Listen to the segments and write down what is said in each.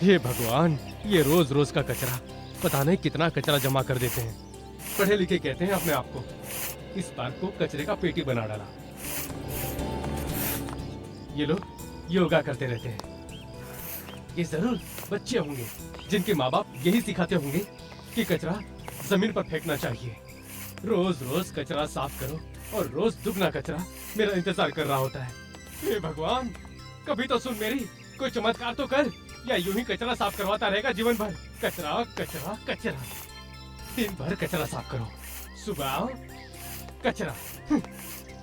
हे भगवान, ये रोज रोज का कचरा, पता नहीं कितना कचरा जमा कर देते हैं। पढ़े लिखे कहते हैं अपने आप को, इस पार्क को कचरे का पेटी बना डाला। ये लोग योगा करते रहते हैं। ये जरूर बच्चे होंगे जिनके माँ बाप यही सिखाते होंगे कि कचरा जमीन पर फेंकना चाहिए। रोज रोज कचरा साफ करो और रोज दुगना कचरा मेरा इंतजार कर रहा होता है। हे भगवान, कभी तो सुन मेरी, कोई चमत्कार तो कर, या यूं ही कचरा साफ करवाता रहेगा जीवन भर। कचरा कचरा कचरा, दिन भर कचरा साफ करो, सुबह आओ कचरा।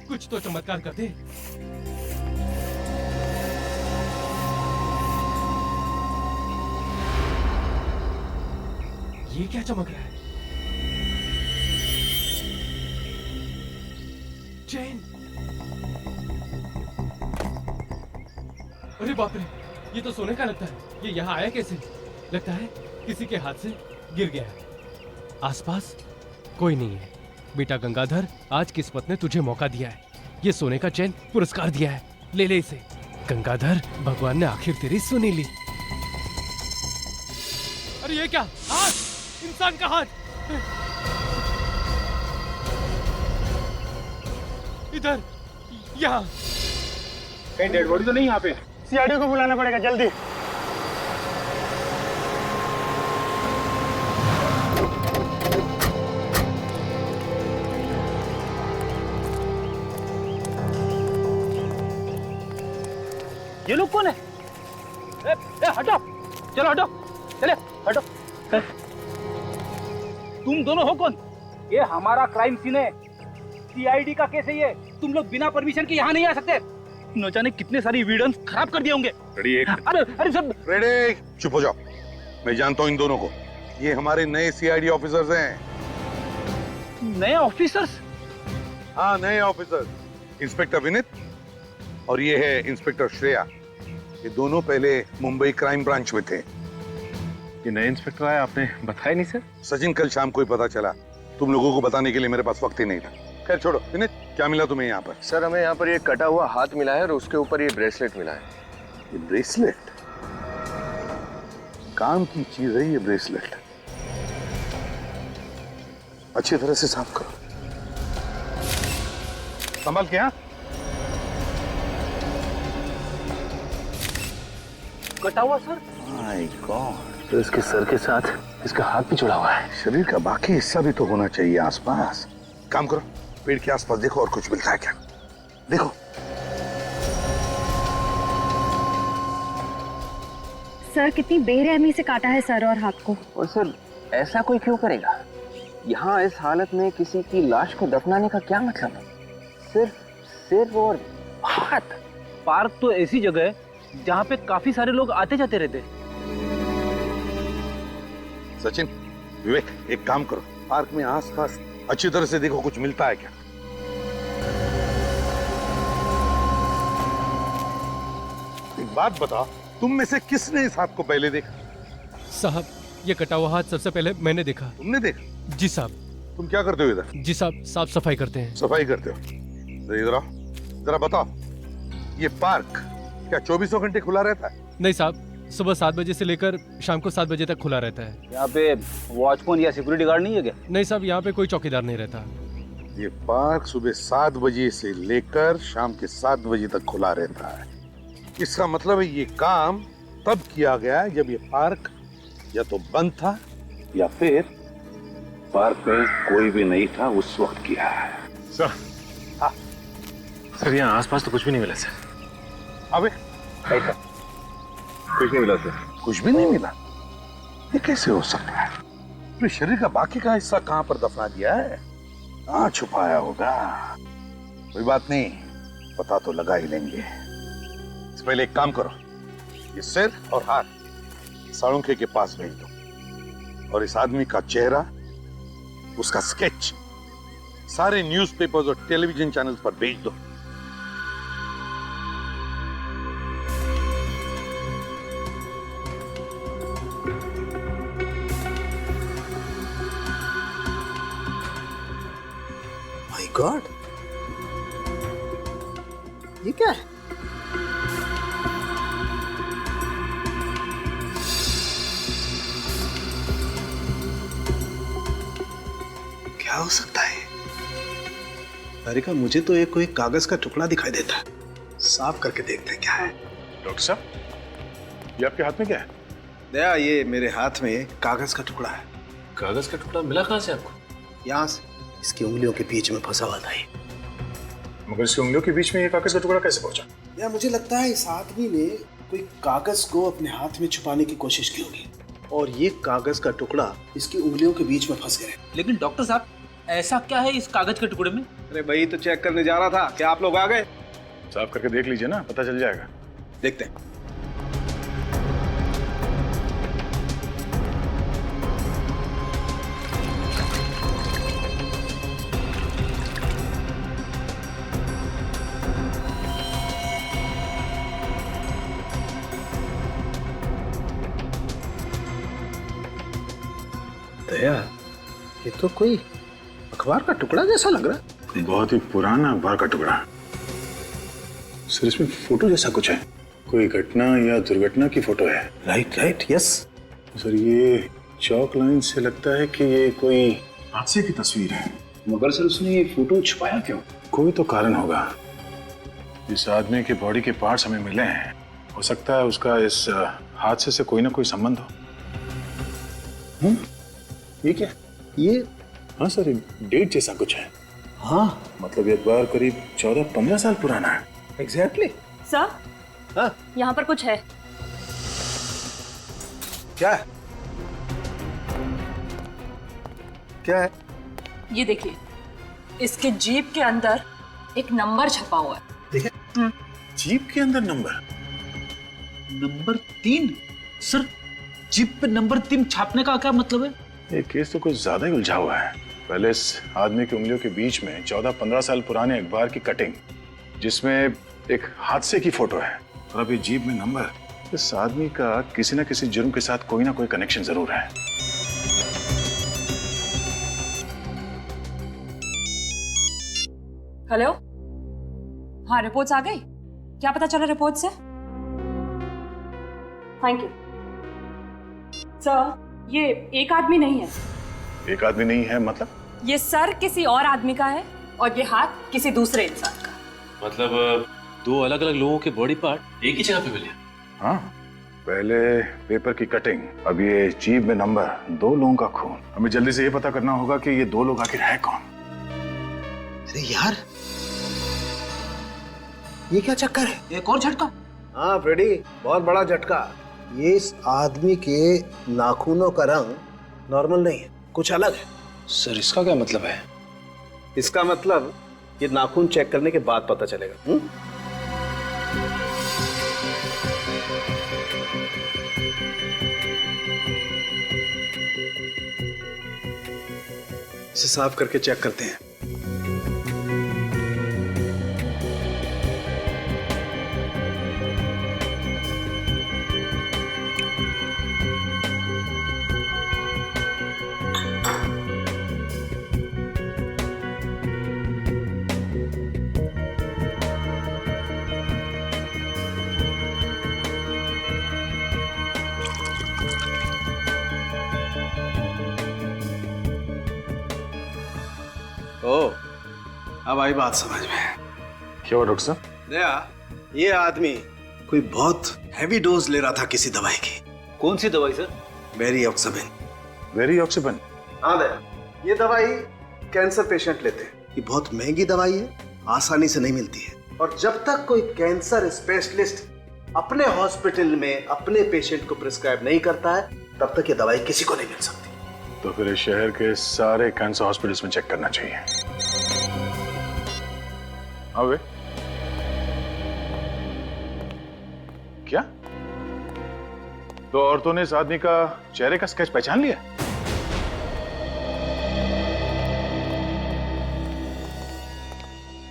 कुछ तो चमत्कार कर दे। ये क्या चमक रहा है? चेन। अरे बाप रे, ये तो सोने का लगता है। ये यहाँ आया कैसे? लगता है किसी के हाथ से गिर गया है। आसपास कोई नहीं है। बेटा गंगाधर, आज किस्मत ने तुझे मौका दिया है। ये सोने का चैन पुरस्कार दिया है, ले ले इसे। गंगाधर, भगवान ने आखिर तेरी सुनी ली। अरे ये क्या हाथ? इंसान का हाथ। इधर, यहाँ। कहीं डेड बॉडी तो नहीं यहाँ पे? सीआईडी को बुलाना पड़ेगा जल्दी। ये लोग कौन है? हटो, चलो हटो, चले हटो। तुम दोनों हो कौन? ये हमारा क्राइम सीन है, सीआईडी का केस है ये। तुम लोग बिना परमिशन के यहाँ नहीं आ सकते। न जाने कितने सारी एविडेंस खराब कर दिए होंगे। अरे सब रेडी, चुप हो जाओ। मैं जानता हूँ इन दोनों को, ये हमारे नए सीआईडी ऑफिसर्स हैं। नए ऑफिसर्स? हाँ, नए ऑफिसर्स। इंस्पेक्टर विनीत और ये है इंस्पेक्टर श्रेया। ये दोनों पहले मुंबई क्राइम ब्रांच में थे। ये नए इंस्पेक्टर आए, आपने बताया नहीं सर? सचिन, कल शाम को ही पता चला। तुम लोगों को बताने के लिए मेरे पास वक्त ही नहीं था। खैर छोड़ो। विनीत, क्या मिला तुम्हें यहाँ पर? सर, हमें यहाँ पर ये कटा हुआ हाथ मिला है और उसके ऊपर ये ब्रेसलेट मिला है। ये ब्रेसलेट काम की चीज है। ये ब्रेसलेट अच्छी तरह से साफ करो, संभाल के। हाँ, कटा हुआ सर? माय गॉड, तो इसके सर के साथ इसका हाथ भी जुड़ा हुआ है। शरीर का बाकी हिस्सा भी तो होना चाहिए आसपास। काम करो, पेड़ के आसपास देखो और कुछ मिलता है क्या। देखो। सर, कितनी बेरहमी से काटा है सर और हाथ को। और सर, ऐसा कोई क्यों करेगा? यहाँ इस हालत में किसी की लाश को दफनाने का क्या मतलब है? सिर्फ सिर और हाथ। पार्क तो ऐसी जगह है जहाँ पे काफी सारे लोग आते जाते रहते हैं। सचिन, विवेक, एक काम करो, पार्क में आसपास अच्छी तरह से देखो, कुछ मिलता है क्या। एक बात बताओ, तुम में से किसने इस हाथ को पहले देखा? साहब, ये कटा हुआ हाथ सबसे पहले मैंने देखा। तुमने देखा? जी साहब। तुम क्या करते हो इधर? जी साहब, साफ सफाई करते हैं। सफाई करते हो? इधर आओ, जरा बताओ, ये पार्क क्या 24 घंटे खुला रहता है? नहीं साहब, सुबह 7 बजे से लेकर शाम को 7 बजे तक खुला रहता है। यहाँ पे वॉचमैन या सिक्योरिटी गार्ड नहीं है क्या? नहीं साहब, यहाँ पे कोई चौकीदार नहीं रहता। ये पार्क सुबह 7 बजे से लेकर शाम के 7 बजे तक खुला रहता है। इसका मतलब है ये काम तब किया गया जब ये पार्क या तो बंद था या फिर पार्क में कोई भी नहीं था उस वक्त किया है। सर, हाँ सर, यहाँ आसपास तो कुछ भी नहीं मिला सर। अबे ऐसा कुछ नहीं मिला सर। कुछ भी नहीं मिला? ये कैसे हो सकता है? तो शरीर का बाकी का हिस्सा कहाँ पर दफना दिया है? कहाँ छुपाया होगा? कोई बात नहीं, पता तो लगा ही लेंगे। इससे पहले एक काम करो, ये सिर और हाथ साळुंखे के पास भेज दो और इस आदमी का चेहरा, उसका स्केच सारे न्यूज़पेपर्स और टेलीविजन चैनल्स पर भेज दो। माय गॉड, ये क्या है? क्या हो सकता है? तारिका, मुझे तो एक कोई कागज का टुकड़ा दिखाई देता है। साफ करके देखते हैं क्या है। डॉक्टर साहब, ये आपके हाथ में क्या है? दया, ये मेरे हाथ में कागज का टुकड़ा है। कागज का टुकड़ा मिला कहाँ से आपको? यहाँ से, इसकी उंगलियों के बीच में फंसा हुआ था ये। मगर इसकी उंगलियों के बीच में ये कागज का टुकड़ा कैसे पहुंचा? या मुझे लगता है इस आदमी ने कोई कागज को अपने हाथ में छुपाने की कोशिश की होगी और ये कागज का टुकड़ा इसकी उंगलियों के बीच में फंस गया। लेकिन डॉक्टर साहब, ऐसा क्या है इस कागज के टुकड़े में? अरे भाई, तो चेक करने जा रहा था। क्या आप लोग आ गए? साफ करके देख लीजिए ना, पता चल जाएगा। देखते हैं। दया, ये तो कोई अखबार का टुकड़ा जैसा लग रहा है। बहुत ही पुराना अखबार का टुकड़ा। सर, इसमें फोटो जैसा कुछ है। कोई घटना या दुर्घटना की फोटो है। Right right, yes. सर, ये चौक लाइन से लगता है कि ये कोई हादसे की तस्वीर है। मगर सर, उसने ये फोटो छुपाया क्यों? कोई तो कारण होगा। इस आदमी के बॉडी के पार्ट्स हमें मिले हैं। हो सकता है उसका इस हादसे से कोई ना कोई संबंध हो। ये क्या? ये, हाँ सर, डेट जैसा कुछ है। हाँ, मतलब ये अखबार करीब 14-15 साल पुराना है। एग्जैक्टली। सर, हाँ, यहाँ पर कुछ है। क्या है? क्या है? ये देखिए, इसके जीप के अंदर एक नंबर छपा हुआ है। देखिए, जीप के अंदर नंबर। नंबर 3? सर, जीप पे नंबर 3 छापने का क्या मतलब है? ये केस तो कुछ ज्यादा ही उलझा हुआ है। पहले इस आदमी की उंगलियों के बीच में 14-15 साल पुराने अखबार की कटिंग, जिसमें एक हादसे की फोटो है, और अभी जीप में नंबर। इस आदमी का किसी न किसी जुर्म के साथ कोई ना कोई कनेक्शन जरूर है। हेलो, हाँ, रिपोर्ट्स आ गई? क्या पता चला रिपोर्ट से? Thank you sir. ये एक आदमी नहीं है। एक आदमी नहीं है मतलब? ये सर किसी और आदमी का है और ये हाथ किसी दूसरे इंसान का। मतलब दो अलग अलग लोगों के बॉडी पार्ट एक ही जगह पे मिले? हाँ, पहले पेपर की कटिंग, अब ये जीप में नंबर, 2 लोगों का खून। हमें जल्दी से ये पता करना होगा कि ये 2 लोग आखिर है कौन। अरे यार, ये क्या चक्कर है? एक और झटका। हाँ फ्रेडी, बहुत बड़ा झटका। ये इस आदमी के नाखूनों का रंग नॉर्मल नहीं है, कुछ अलग है। सर, इसका क्या मतलब है? इसका मतलब ये नाखून चेक करने के बाद पता चलेगा। इसे साफ करके चेक करते हैं। ओह, अब आई बात समझ में। क्या हुआ डॉक्टर साहब? दया, ये आदमी कोई बहुत हैवी डोज ले रहा था किसी दवाई की। कौन सी दवाई सर? वेरिऑक्सिबिन। वेरिऑक्सिबिन? हाँ दया, ये दवाई कैंसर पेशेंट लेते हैं। ये बहुत महंगी दवाई है, आसानी से नहीं मिलती है, और जब तक कोई कैंसर स्पेशलिस्ट अपने हॉस्पिटल में अपने पेशेंट को प्रिस्क्राइब नहीं करता है, तब तक ये दवाई किसी को नहीं मिल सकती। तो फिर इस शहर के सारे कैंसर हॉस्पिटल्स में चेक करना चाहिए। हाँ वे? क्या? तो औरतों ने इस आदमी का चेहरे का स्केच पहचान लिया?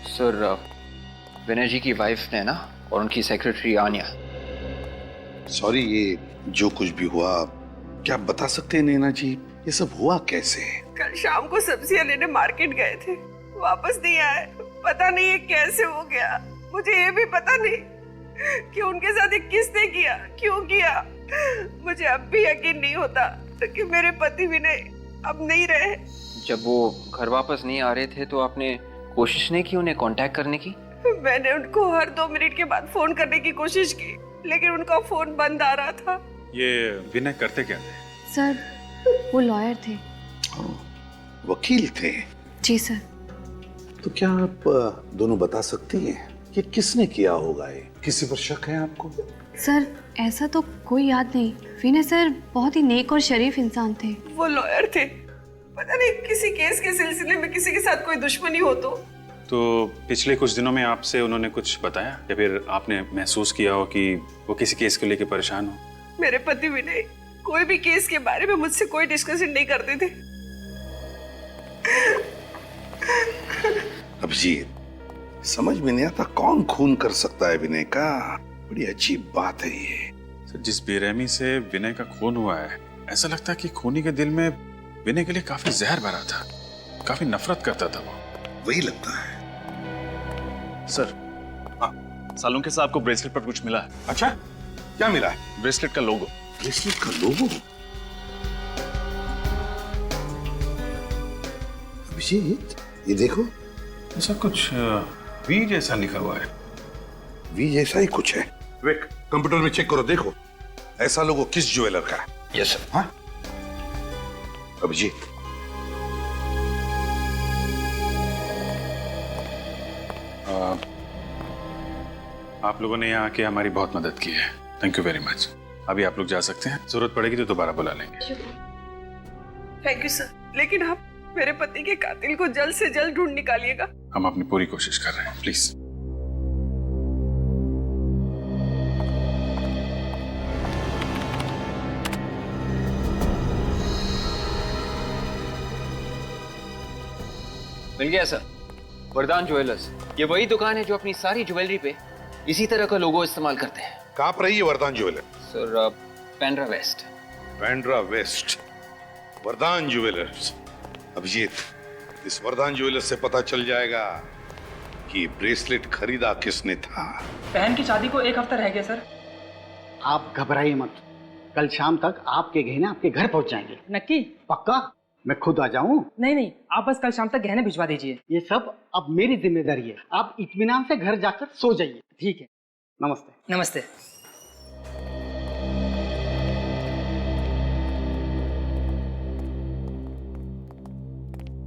सर, विनय जी की वाइफ ने ना, और उनकी सेक्रेटरी आन्या। सॉरी, ये जो कुछ भी हुआ, क्या आप बता सकते हैं नैना जी, ये सब हुआ कैसे? कल शाम को सब्जियां लेने मार्केट गए थे, वापस नहीं आए। पता नहीं ये कैसे हो गया। मुझे ये भी पता नहीं कि उनके साथ ये किसने किया, क्यों किया। मुझे अब भी यकीन नहीं होता कि मेरे पति विनय अब नहीं रहे। जब वो घर वापस नहीं आ रहे थे तो आपने कोशिश नहीं की उन्हें कांटेक्ट करने की? मैंने उनको हर 2 मिनट के बाद फोन करने की कोशिश की, लेकिन उनका फोन बंद आ रहा था। ये विनय करते क्या थे? सर वो लॉयर थे। वकील थे? जी सर। तो क्या आप दोनों बता सकती हैं कि किसने किया होगा ये? किसी पर शक है आपको? सर ऐसा तो कोई याद नहीं। विनय सर बहुत ही नेक और शरीफ इंसान थे। वो लॉयर थे, पता नहीं किसी केस के सिलसिले में किसी के साथ कोई दुश्मनी हो तो पिछले कुछ दिनों में आपसे उन्होंने कुछ बताया या फिर आपने महसूस किया हो कि वो किसी केस को लेकर परेशान हो? मेरे पति विनय कोई भी केस के बारे में मुझसे कोई डिस्कशन नहीं करते थे। अभिजीत, समझ में नहीं आता कौन खून कर सकता है विनय का। बड़ी अजीब बात है ये। सर, जिस बेरहमी से विनय का खून हुआ है, ऐसा लगता है कि खूनी के दिल में विनय के लिए काफी जहर भरा था, काफी नफरत करता था वो। वही लगता है। सर, सालुंके साहब को ब्रेसलेट पर कुछ मिला है। अच्छा, क्या मिला है? ब्रेसलेट का लोगो। ब्रेसलेट का लोगो? अभिजीत, ये देखो। ऐसा कुछ वी जैसा लिखा हुआ है। वी जैसा ही कुछ है। विक, कंप्यूटर में चेक करो, देखो ऐसा लोगो किस ज्वेलर का है। Yes sir. हाँ अभिजीत, आप लोगों ने यहाँ आके हमारी बहुत मदद की है। Thank you very much. अभी आप लोग जा सकते हैं, जरूरत पड़ेगी तो दोबारा बुला लेंगे। थैंक यू सर, लेकिन आप मेरे पति के कातिल को जल्द से जल्द ढूंढ निकालिएगा। हम अपनी पूरी कोशिश कर रहे हैं, प्लीज। मिल गया सर, वरदान ज्वेलर्स। ये वही दुकान है जो अपनी सारी ज्वेलरी पे इसी तरह का लोगो इस्तेमाल करते हैं। कहाँ पर है ये Vardan jeweller? Sir Pendra west. Pendra west, Vardan jewellers. Abhijit, इस वरदान ज्वेलर्स से पता चल जाएगा कि ब्रेसलेट खरीदा किसने था। बहन की शादी को 1 हफ्ता रह गया सर। आप घबराइए मत, कल शाम तक आपके गहने आपके घर पहुंच जाएंगे। नक्की? पक्का? मैं खुद आ जाऊं? नहीं, आप बस कल शाम तक गहने भिजवा दीजिए। ये सब अब मेरी जिम्मेदारी है। आप इत्मीनान से घर जाकर सो जाइए। ठीक है। नमस्ते। नमस्ते।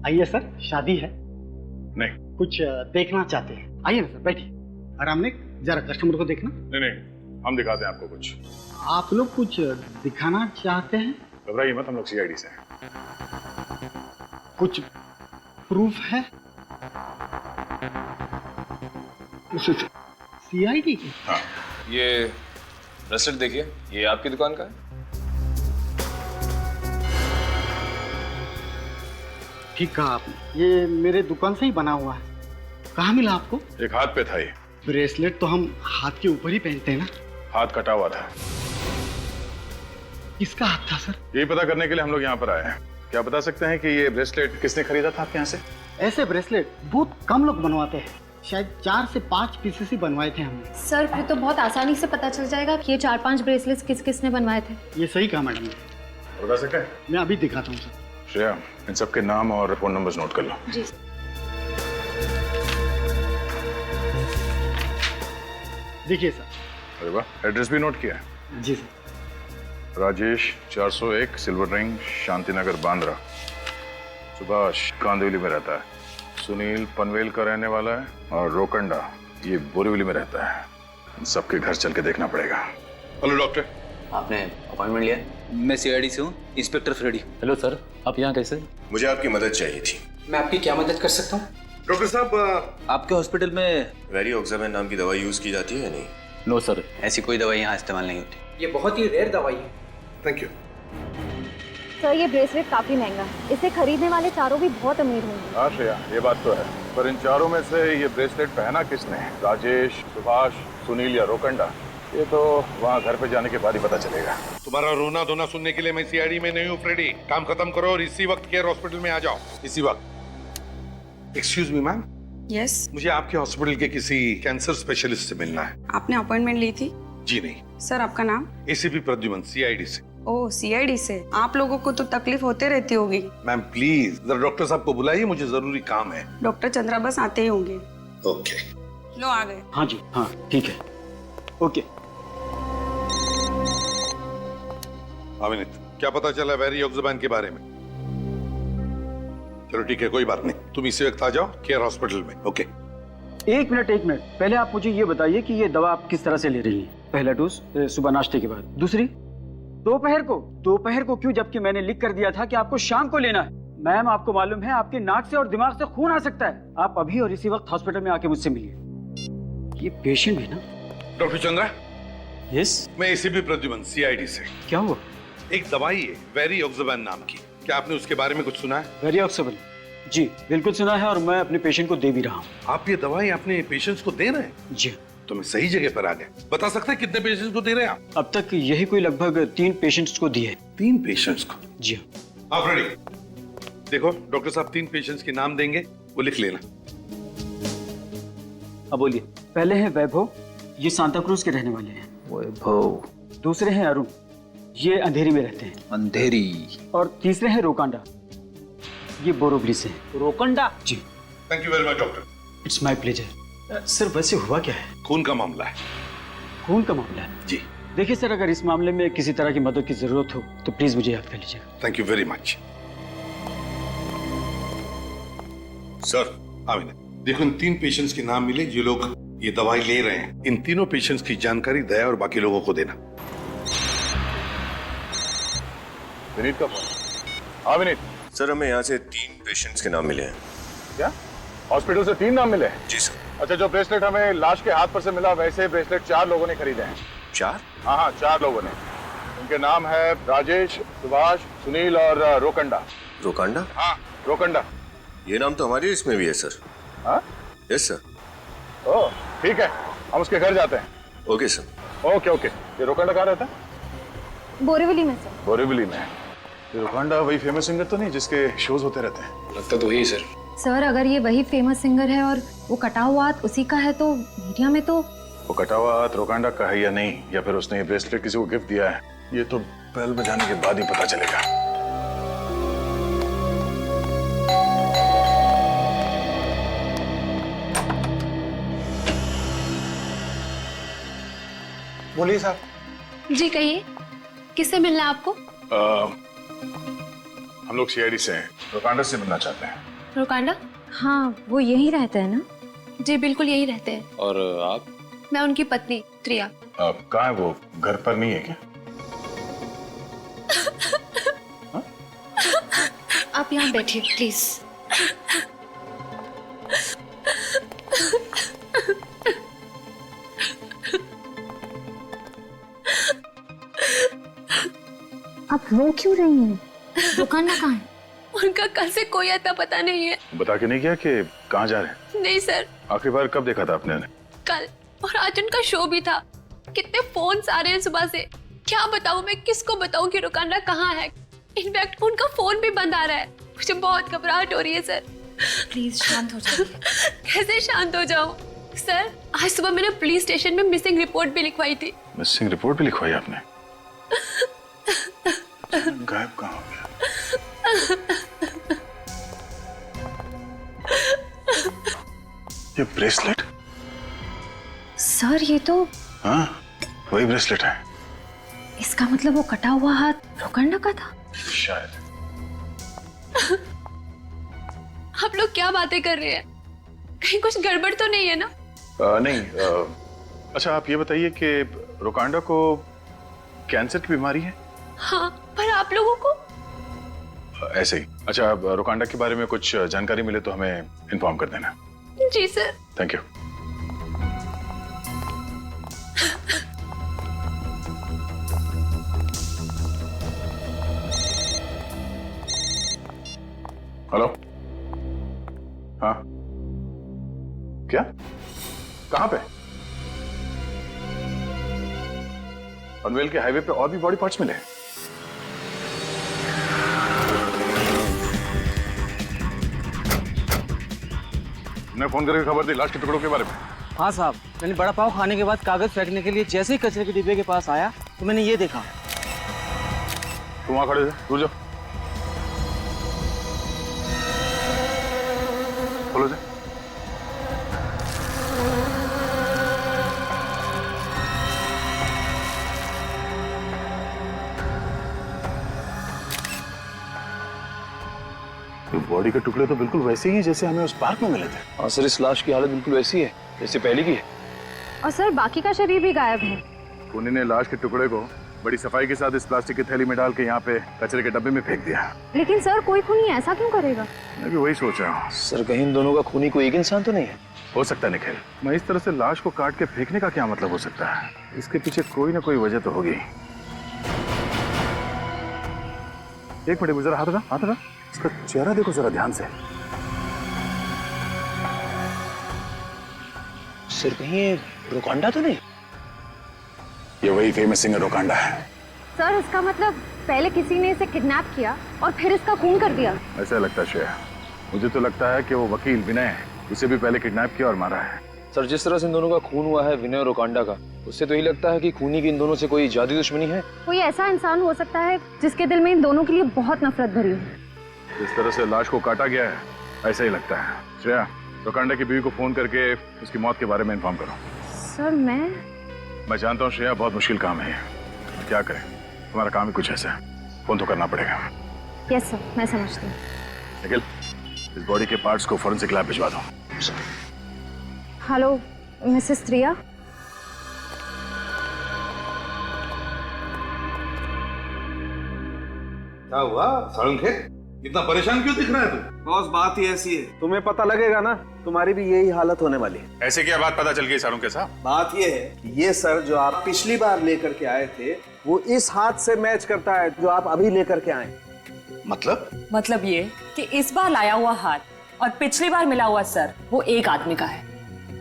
आइए सर, शादी है। नहीं। कुछ देखना चाहते हैं? आइए ना सर, बैठिए। आराम ने जरा कस्टमर को देखना। नहीं, हम दिखाते हैं आपको कुछ। आप लोग कुछ दिखाना चाहते हैं? घबराइए मत, हम लोग सीआईडी से हैं। कुछ प्रूफ है? सीआईडी? हाँ, ये ब्रेसलेट देखिए, ये आपकी दुकान का है? ठीक कहा आपने, ये मेरे दुकान से ही बना हुआ है। कहाँ मिला आपको? एक हाथ पे था ये। ब्रेसलेट तो हम हाथ के ऊपर ही पहनते हैं ना। हाथ कटा हुआ था। किसका हाथ था सर? यही पता करने के लिए हम लोग यहाँ पर आए हैं। क्या बता सकते हैं कि ये ब्रेसलेट किसने खरीदा था आपके यहाँ से? ऐसे ब्रेसलेट बहुत कम लोग बनवाते हैं, शायद 4 से 5 पीसेस ही बनवाए थे हमने। सर फिर तो बहुत आसानी से पता चल जाएगा कि ये 4-5 ब्रेसलेट्स किस किसने बनवाए थे। ये सही कहा मैडम ने। बता सकते हैं? मैं अभी दिखाता हूँ सर। श्रेया, इन सबके नाम और फोन नंबर्स नोट कर लो। जी। देखिए सर। अरे वाह, एड्रेस भी नोट किया है? जी sir. Rajesh 401 silver ring, Shantinagar, Bandra. Subhash Kandivali में रहता है। सुनील पनवेल का रहने वाला है और रोकंडा ये बोरीवली में रहता है। इन सबके घर चल के देखना पड़ेगा। Hello doctor. आपने अपॉइंटमेंट लिया? मैं सीआईडी से हूँ, इंस्पेक्टर फ्रेडी। हेलो सर, आप यहाँ कैसे? मुझे आपकी मदद चाहिए थी। मैं आपकी क्या मदद कर सकता हूँ? डॉक्टर साहब, आपके हॉस्पिटल में वेरियोक्साबेन नाम की दवाई यूज की जाती है या नहीं? नो सर, ऐसी कोई दवाई यहाँ इस्तेमाल नहीं होती। ये बहुत ही रेयर दवाई है। Thank you. सर ये ब्रेसलेट काफी महंगा है, इसे खरीदने वाले चारों भी बहुत अमीर होंगे। हाँ श्रेया, ये बात तो है, पर इन चारों में से ये ब्रेसलेट पहना किसने? राजेश, सुभाष, सुनील या रोकंडा? ये तो वहाँ घर पे जाने के बाद ही पता चलेगा। तुम्हारा रोना धोना सुनने के लिए मैं सीआईडी में नहीं हूँ फ्रेडी। काम खत्म करो और इसी वक्त केयर हॉस्पिटल में आ जाओ, इसी वक्त। Excuse me ma'am. यस। मुझे आपके हॉस्पिटल के किसी कैंसर स्पेशलिस्ट से मिलना है। आपने अपॉइंटमेंट ली थी? जी नहीं। सर आपका नाम? एसीपी प्रद्युमन, सीआईडी से। ओह, सीआईडी से आप लोगों को तो तकलीफ होते रहती होगी। मैम प्लीज जरा डॉक्टर साहब को बुलाइए, मुझे जरूरी काम है। डॉक्टर चंद्रा बस आते ही होंगे। ओके। लो आ गए। हाँ जी, हाँ ठीक है, ओके। अमित, क्या पता चला वेरियोक्साबैन के बारे में? चलो ठीक है, कोई बात नहीं, तुम इसी वक्त आ जाओ केयर हॉस्पिटल में। ओके। एक मिनट, पहले आप मुझे ये बताइए कि ये दवा आप किस तरह से ले रही हैं? पहला डोज सुबह नाश्ते के बाद, दूसरी दोपहर को क्यों, जबकि मैंने लिख कर दिया था कि आपको शाम को लेना है। मैम आपको मालूम है आपके नाक से और दिमाग से खून आ सकता है। आप अभी और इसी वक्त हॉस्पिटल में आके मुझसे मिलिए। ये पेशेंट है ना? डॉक्टर चंद्रा। यस। मैं एसीपी प्रद्युमन, सीआईडी से। क्या हुआ? एक दवाई है वेरियोक्साबैन नाम की, क्या आपने उसके बारे में कुछ सुना है? वेरियोक्साबैन? जी बिल्कुल सुना है, और मैं अपने पेशेंट को दे भी रहा हूँ। आप ये दवाई अपने पेशेंट्स को दे रहे हैं? जी। तो मैं सही जगह पर आ गया। बता सकते हैं कितने पेशेंट्स को दे रहे हैं आप? अब तक यही कोई लगभग 3 पेशेंट्स को दिए। 3 पेशेंट्स को? जी। आप रेडी? देखो डॉक्टर साहब 3 पेशेंट्स के नाम देंगे, वो लिख लेना। अब बोलिए। पहले है वैभव, ये सांता क्रूज के रहने वाले हैं। वैभव। दूसरे हैं अरुण, ये अंधेरी में रहते हैं। अंधेरी। और तीसरे हैं रोकांडा, ये बोरोवली से हैं। रोकांडा? जी। Thank you very much doctor. It's my pleasure. Sir वैसे हुआ क्या है? खून का मामला है। खून का मामला है? जी। देखिए सर, अगर इस मामले में किसी तरह की मदद की जरूरत हो तो प्लीज मुझे याद कर लीजिएगा। Thank you very much sir. Amina, देखो इन 3 पेशेंट्स के नाम मिले, जो लोग ये दवाई ले रहे हैं। इन तीनों पेशेंट्स की जानकारी दया और बाकी लोगों को देना। विनीत का फोन। हाँ विनीत। सर हमें यहाँ से 3 पेशेंट्स के नाम मिले हैं। क्या हॉस्पिटल से 3 नाम मिले हैं? जी सर। अच्छा, जो ब्रेसलेट हमें लाश के हाथ पर से मिला, वैसे ब्रेसलेट 4 लोगों ने खरीदे हैं। 4? हाँ, 4 लोगों ने। उनके नाम है राजेश, सुभाष, सुनील और रोकंडा। रोकंडा? हाँ, रोकंडा। ये नाम तो हमारी लिस्ट में भी है सर। हाँ? Yes sir. ओह ठीक है, हम उसके घर जाते हैं। Okay sir. ओके। ये रोकंडा कहाँ रहता है? बोरीवली में सर। बोरीवली में। ये रोकंडा वही फेमस सिंगर तो नहीं जिसके शोज होते रहते हैं? लगता तो वही सर। सर अगर ये वही फेमस सिंगर है और वो कटा हुआ हाथ उसी का है, तो मीडिया में तो वो कटा हुआ हाथ रोकंडा का है या नहीं, या फिर उसने ये ब्रेसलेट किसी को गिफ्ट दिया है, ये तो बेल बजाने के बाद ही पता चलेगा। बोलिए साहब। जी कहिए, किससे मिलना है आपको? हम लोग सीआईडी से हैं, रोकांडा से मिलना चाहते हैं। रोकांडा? हाँ, वो यही रहते हैं ना? जी बिल्कुल यही रहते हैं। और आप? मैं उनकी पत्नी त्रिया। कहाँ है वो? घर पर नहीं है क्या? आप यहाँ बैठिए प्लीज। आप रो क्यों रही हैं? दुकानदार कहाँ है? उनका कल से कोई अता पता नहीं है। बता के नहीं गया कि कहाँ जा रहे हैं? नहीं सर। आखिरी बार कब देखा था आपने? कल, और आज उनका शो भी था। कितने फोन्स आ रहे हैं सुबह से, क्या बताऊं मैं, किसको बताऊं कि रुकांडा कहाँ है। इनफैक्ट उनका फोन भी बंद आ रहा है। मुझे बहुत घबराहट हो रही है सर। प्लीज शांत हो जाइए। कैसे शांत हो जाऊं सर? आज सुबह मैंने पुलिस स्टेशन में मिसिंग रिपोर्ट भी लिखवाई थी। मिसिंग रिपोर्ट भी लिखवाई आपने? गायब कहाँ हो गया? ये ब्रेसलेट? सर ये तो हाँ, वही ब्रेसलेट है। इसका मतलब वो कटा हुआ हाथ रोकंडा का था शायद। आप लोग क्या बातें कर रहे हैं? कहीं कुछ गड़बड़ तो नहीं है ना? नहीं। अच्छा आप ये बताइए कि रोकांडा को कैंसर की बीमारी है? हाँ, पर आप लोगों को? ऐसे ही। अच्छा, रोकांडा के बारे में कुछ जानकारी मिले तो हमें इन्फॉर्म कर देना। जी सर। Thank you. हेलो। हाँ क्या? कहाँ पे? पनवेल के हाईवे पे और भी बॉडी पार्ट्स मिले हैं? ने फोन करके खबर दी लाश के टुकड़ों के बारे में? हाँ साहब, मैंने बड़ा पाव खाने के बाद कागज फेंकने के लिए जैसे ही कचरे के डिब्बे के पास आया तो मैंने ये देखा। तुम वहां खड़े थे, दूर जाओ। खोलो से। बॉडी के टुकड़े तो बिल्कुल वैसे ही हैं जैसे हमें उस पार्क में मिले थे। हाँ सर, इस लाश की हालत बिल्कुल वैसी है जैसे पहले की है। और सर बाकी का शरीर भी गायब है। खूनी ने लाश के टुकड़े को बड़ी सफाई के साथ इस प्लास्टिक की थैली में डाल के यहाँ पे कचरे के डब्बे में फेंक दिया। लेकिन सर कोई खूनी ऐसा क्यों करेगा? मैं भी वही सोच रहा हूँ। सर कहीं इन दोनों का खूनी कोई एक इंसान तो नहीं है? हो सकता है निखिल, मैं इस तरह से लाश को काट के फेंकने का क्या मतलब हो सकता है? इसके पीछे कोई ना कोई वजह तो होगी। एक मिनट, जरा हाथ हटा। इसका चेहरा देखो जरा ध्यान से। सर कहीं ये रोकांडा तो नहीं? ये वही फेमस सिंगर रोकांडा है। सर इसका मतलब पहले किसी ने इसे किडनैप किया और फिर इसका खून कर दिया। ऐसा लगता है श्रेया, मुझे तो लगता है कि वो वकील विनय उसे भी पहले किडनैप किया और मारा है। सर जिस तरह से इन दोनों का खून हुआ है विनय और रोकांडा का, उससे तो यही लगता है कि खूनी की इन दोनों से कोई जादुई दुश्मनी है। कोई ऐसा इंसान हो सकता है जिसके दिल में इन दोनों के लिए बहुत नफरत भरी हो। जिस तरह से लाश को काटा गया है ऐसा ही लगता है। श्रेया, रोकांडा की बीवी को फोन करके उसकी मौत के बारे में इन्फॉर्म करो। सर मैं जानता हूँ श्रेया, बहुत मुश्किल काम है। क्या करें, हमारा काम ही कुछ ऐसा है, फोन तो करना पड़ेगा। यस सर, मैं समझती हूँ। निखिल, इस बॉडी के पार्ट्स को फॉरेंसिक लैब भिजवा दो। हेलो मिसेस त्रिया। क्या हुआ साळुंखे, इतना परेशान क्यों दिख रहा है तू? बॉस बात ही ऐसी है, तुम्हें पता लगेगा ना, तुम्हारी भी यही हालत होने वाली है। ऐसे क्या बात पता चल गई साळुंखे साहब? बात ये है कि ये सर जो आप पिछली बार लेकर के आए थे वो इस हाथ से मैच करता है जो आप अभी लेकर के आए। मतलब ये कि इस बार लाया हुआ हाथ और पिछली बार मिला हुआ सर वो एक आदमी का है,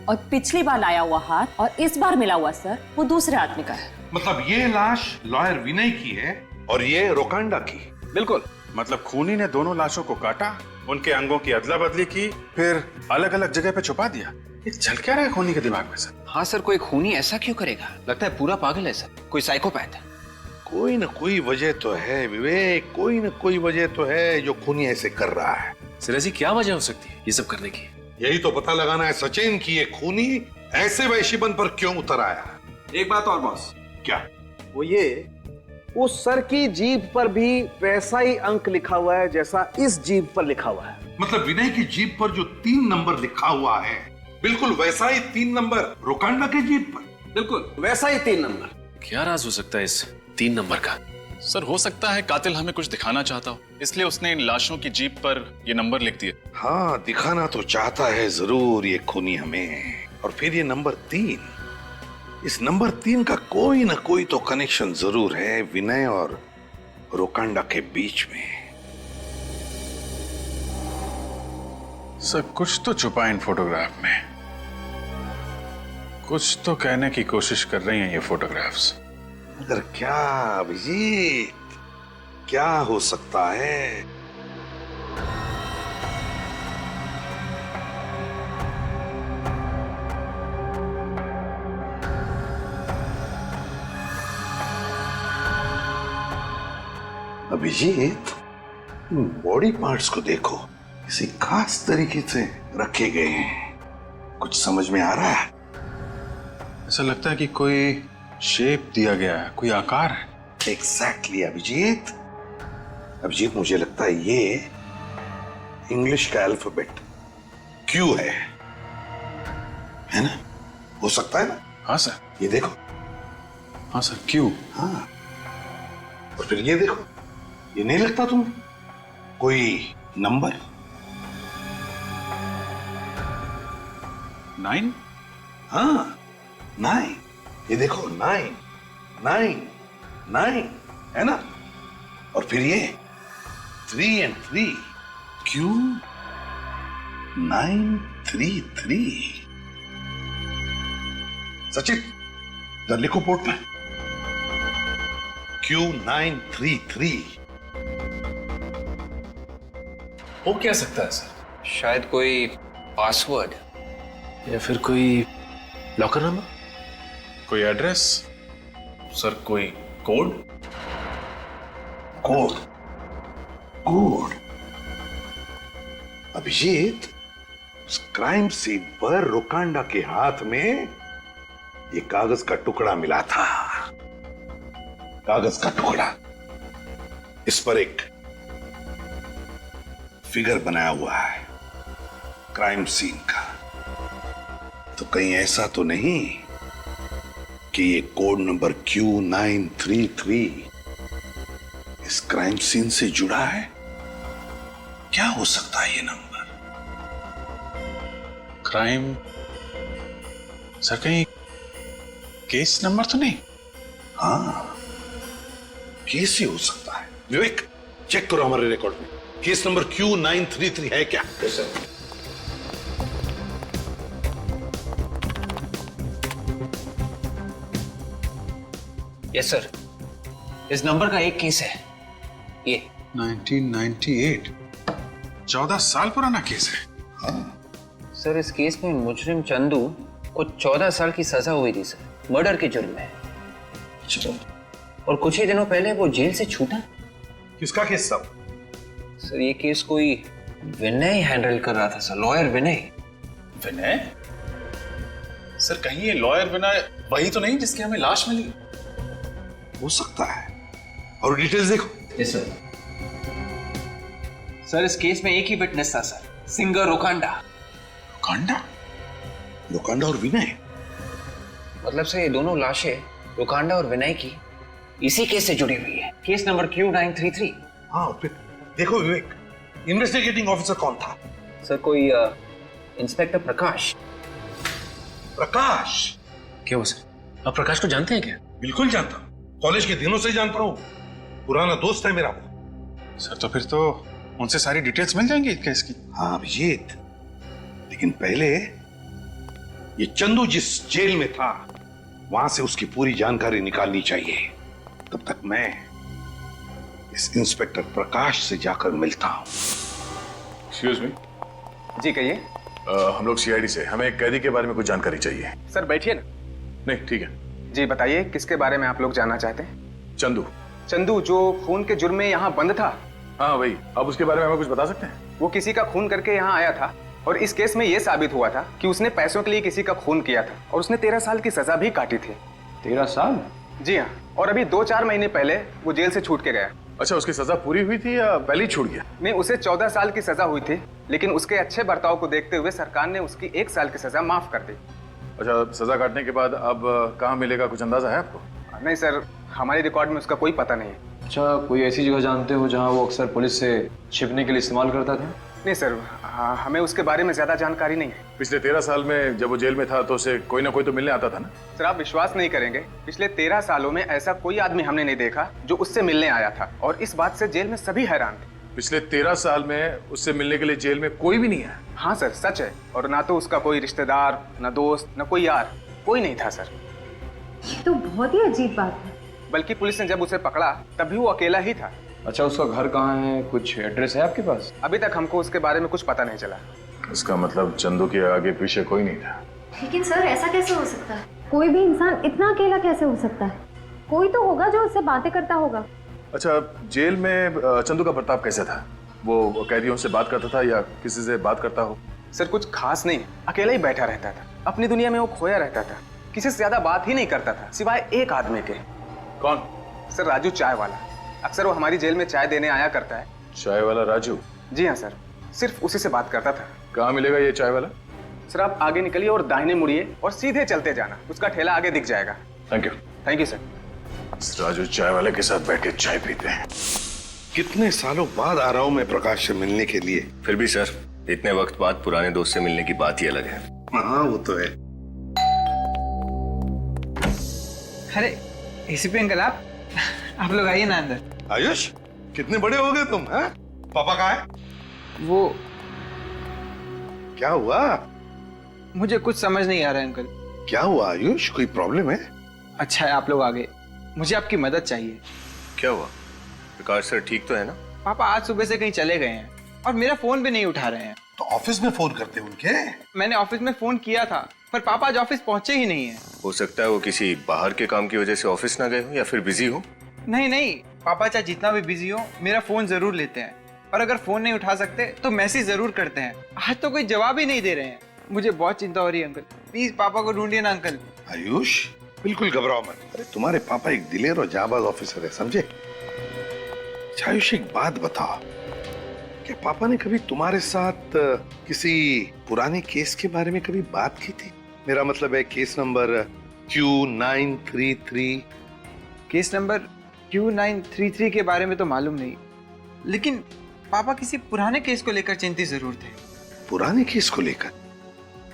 और पिछली बार लाया हुआ हाथ और इस बार मिला हुआ सर वो दूसरे आदमी का है। मतलब ये लाश लॉयर विनय की है और ये रोकांडा की? बिल्कुल। मतलब खूनी ने दोनों लाशों को काटा, उनके अंगों की अदला बदली की, फिर अलग अलग जगह पे छुपा दिया। ये चल क्या रहा है खूनी के दिमाग में सर? हाँ सर, कोई खूनी ऐसा क्यों करेगा? लगता है पूरा पागल है सर, कोई साइकोपैथ है। कोई ना कोई वजह तो है विवेक, कोई ना कोई वजह तो है जो खूनी ऐसे कर रहा है। सर ऐसी क्या वजह हो सकती है ये सब करने की? यही तो पता लगाना है सचिन की ये खूनी ऐसे वैश्यपन पर क्यों उतर आया। एक बात और बॉस। क्या? वो ये, उस सर की जीभ पर भी वैसा ही अंक लिखा हुआ है जैसा इस जीभ पर लिखा हुआ है। मतलब विनय की जीभ पर जो 3 नंबर लिखा हुआ है बिल्कुल वैसा ही 3 नंबर रोकांडा के जीभ पर, बिल्कुल वैसा ही 3 नंबर। क्या राज हो सकता है इस 3 नंबर का? सर हो सकता है कातिल हमें कुछ दिखाना चाहता हो, इसलिए उसने इन लाशों की जीभ पर ये नंबर लिख दिए। हाँ, दिखाना तो चाहता है जरूर ये खूनी हमें। और फिर ये नंबर 3, इस नंबर 3 का कोई ना कोई तो कनेक्शन जरूर है विनय और रोकांडा के बीच में। सर कुछ तो छुपा इन फोटोग्राफ में, कुछ तो कहने की कोशिश कर रही हैं ये फोटोग्राफ्स। मगर क्या अभिजीत, क्या हो सकता है? अभिजीत, बॉडी पार्ट्स को देखो, किसी खास तरीके से रखे गए हैं। कुछ समझ में आ रहा है? ऐसा लगता है कि कोई शेप दिया गया है, कोई आकार है। एग्जैक्टली अभिजीत। अभिजीत मुझे लगता है ये इंग्लिश का अल्फाबेट क्यू है ना? हो सकता है ना? हाँ सर। ये देखो। हाँ सर, क्यू। हाँ, और फिर ये देखो, ये नहीं लगता तुम्हें कोई नंबर? 9? हाँ 9, ये देखो 9 9 9 है ना? और फिर ये 3 and 3, क्यों 933। सचिन इधर लिखो बोर्ड पे, Q933। हो क्या सकता है सर? शायद कोई पासवर्ड या फिर कोई लॉकर नंबर, कोई एड्रेस, सर कोई कोड। कोड। कोड। अभिजीत, उस क्राइम सीन पर रोकांडा के हाथ में ये कागज का टुकड़ा मिला था। कागज का टुकड़ा, इस पर एक फिगर बनाया हुआ है क्राइम सीन का। तो कहीं ऐसा तो नहीं कि ये कोड नंबर Q933 इस क्राइम सीन से जुड़ा है? क्या हो सकता है ये नंबर? क्राइम सर, कहीं केस नंबर तो नहीं? हाँ, केस ही हो सकता है। विवेक, चेक करो हमारे रिकॉर्ड में केस नंबर Q933 है क्या? Yes sir. यस सर, इस नंबर का एक केस है, ये 1998, 14 साल पुराना केस है। हाँ। सर, इस केस में मुजरिम चंदू को 14 साल की सजा हुई थी सर, मर्डर के जुर्म में। और कुछ ही दिनों पहले वो जेल से छूटा। किसका केस सब? सर, ये केस कोई विनय हैंडल कर रहा था सर, लॉयर विनय। विनय? सर, कहीं ये लॉयर विनय वही तो नहीं जिसकी हमें लाश मिली? हो सकता है। और डिटेल्स देखो। Yes sir. सर, इस केस में एक ही विटनेस था सर, सिंगर रोकांडा। रोकांडा? रोकांडा और विनय? मतलब सर, ये दोनों लाशें रोकांडा और विनय की इसी केस से जुड़ी हुई है, केस नंबर Q933। हाँ, देखो विवेक, इन्वेस्टिगेटिंग ऑफिसर कौन था? सर, कोई इंस्पेक्टर प्रकाश। प्रकाश? क्या वो सर, आप प्रकाश को जानते हैं क्या? बिल्कुल जानता हूँ, कॉलेज के दिनों से ही जानता हूँ, पुराना दोस्त है मेरा वो। सर, तो फिर तो उनसे सारी डिटेल्स मिल जाएंगी केस की। हाँ अभिजीत, लेकिन पहले ये चंदू जिस जेल में था वहां से उसकी पूरी जानकारी निकालनी चाहिए। तब तक मैं इस इंस्पेक्टर प्रकाश से जाकर मिलता हूं। Excuse me. जी कहिए। हम लोग सीआईडी से, हमें एक कैदी के बारे में कुछ जानकारी चाहिए। सर बैठिए ना। नहीं, ठीक है। जी बताइए, किसके बारे में आप लोग जानना चाहते हैं? चंदू। चंदू जो खून के जुर्म में यहाँ बंद था? हाँ वही। अब उसके बारे में हमें कुछ बता सकते हैं? वो किसी का खून करके यहाँ आया था और इस केस में ये साबित हुआ था कि उसने पैसों के लिए किसी का खून किया था और उसने 13 साल की सजा भी काटी थी। 13 साल? जी हाँ, और अभी 2-4 महीने पहले वो जेल से छूट के गया। अच्छा, उसकी सजा पूरी हुई थी या पहले ही छूट गया? नहीं, उसे 14 साल की सजा हुई थी, लेकिन उसके अच्छे बर्ताव को देखते हुए सरकार ने उसकी 1 साल की सजा माफ कर दी। अच्छा, सजा काटने के बाद अब कहाँ मिलेगा, कुछ अंदाजा है आपको? नहीं सर, हमारे रिकॉर्ड में उसका कोई पता नहीं है। अच्छा, कोई ऐसी जगह जानते हो जहाँ वो अक्सर पुलिस से छिपने के लिए इस्तेमाल करता था? नहीं सर, हमें उसके बारे में ज्यादा जानकारी नहीं है। पिछले 13 साल में जब वो जेल में था तो उसे कोई ना कोई तो मिलने आता था ना? सर आप विश्वास नहीं करेंगे, पिछले 13 सालों में ऐसा कोई आदमी हमने नहीं देखा जो उससे मिलने आया था, और इस बात से जेल में सभी हैरान थे। पिछले 13 साल में उससे मिलने के लिए जेल में कोई भी नहीं है? हाँ सर, सच है। और ना तो उसका कोई रिश्तेदार, ना दोस्त, ना कोई यार, कोई नहीं था सर। ये तो बहुत ही अजीब बात है। बल्कि पुलिस ने जब उसे पकड़ा तब भी वो अकेला ही था। अच्छा, उसका घर कहाँ है, कुछ एड्रेस है आपके पास? अभी तक हमको उसके बारे में कुछ पता नहीं चला। इसका मतलब चंदू के आगे पीछे कोई नहीं था। लेकिन सर ऐसा कैसे हो सकता है? कोई भी इंसान इतना अकेला कैसे हो सकता है? कोई तो होगा जो उससे बातें करता होगा। अच्छा, जेल में चंदू का बर्ताव कैसा था? वो कैदियों से बात करता था या किसी से बात करता हो? सर कुछ खास नहीं, अकेला ही बैठा रहता था, अपनी दुनिया में वो खोया रहता था, किसी से ज्यादा बात ही नहीं करता था सिवाय एक आदमी के। कौन? सर राजू, चाय वाला। अक्सर वो हमारी जेल में चाय देने आया करता है। चाय वाला राजू? जी हाँ सर, सिर्फ उसी से बात करता था। कहाँ मिलेगा ये चाय वाला? सर आप आगे निकलिए और दाहिने मुड़िए और सीधे चलते जाना, उसका ठेला आगे दिख जाएगा। Thank you. Thank you sir. Raju चाय वाले के साथ बैठ के चाय पीते हैं। कितने सालों बाद आ रहा हूं मैं प्रकाश से मिलने के लिए। फिर भी सर, इतने वक्त बाद पुराने दोस्त से मिलने की बात ही अलग है। हाँ वो तो है। अरे एसीपी अंकल, आप लोग आइए ना अंदर। आयुष, कितने बड़े हो गए तुम? हैं? पापा कहाँ है? वो क्या हुआ? मुझे कुछ समझ नहीं आ रहा है अंकल। क्या हुआ आयुष, कोई प्रॉब्लम है? अच्छा है आप लोग आ गए, मुझे आपकी मदद चाहिए। क्या हुआ? प्रकाश सर ठीक तो है ना? पापा आज सुबह से कहीं चले गए हैं और मेरा फोन भी नहीं उठा रहे हैं। तो ऑफिस में फोन करते उनके? मैंने ऑफिस में फोन किया था पर पापा आज ऑफिस पहुंचे ही नहीं है। हो सकता है वो किसी बाहर के काम की वजह से ऑफिस ना गए हो या फिर बिजी हो। नहीं नहीं, पापा चाहे जितना भी बिजी हो मेरा फोन जरूर लेते हैं, और अगर फोन नहीं उठा सकते तो मैसेज जरूर करते हैं। आज तो कोई जवाब ही नहीं दे रहे हैं। मुझे बहुत चिंता हो रही है अंकल, प्लीज पापा को ढूंढिए ना अंकल। आयुष बिल्कुल घबराओ मत। अरे तुम्हारे पापा एक दिलेर और जाबाज ऑफिसर है, समझे? अच्छा आयुष एक बात बताओ, क्या पापा ने कभी तुम्हारे साथ किसी पुराने केस के बारे में कभी बात की थी? मेरा मतलब है case number Q933। Case number Q933 के बारे में तो मालूम नहीं, लेकिन पापा किसी पुराने केस को लेकर चिंतित जरूर थे। पुराने केस को लेकर?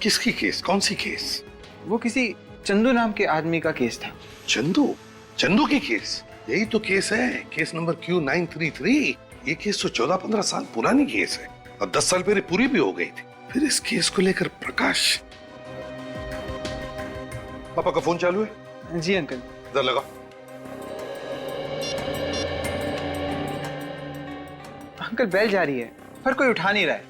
किसकी केस? कौन सी केस? वो किसी चंदू नाम के आदमी का केस था। चंदू? चंदू की केस? यही तो केस है, केस नंबर Q933। ये केस तो 14-15 साल पुरानी केस है और 10 साल पहले पूरी भी हो गई थी। फिर इस केस को लेकर प्रकाश। पापा का फोन चालू है? जी अंकल। इधर लगाओ। अंकल बेल जा रही है पर कोई उठा नहीं रहा है।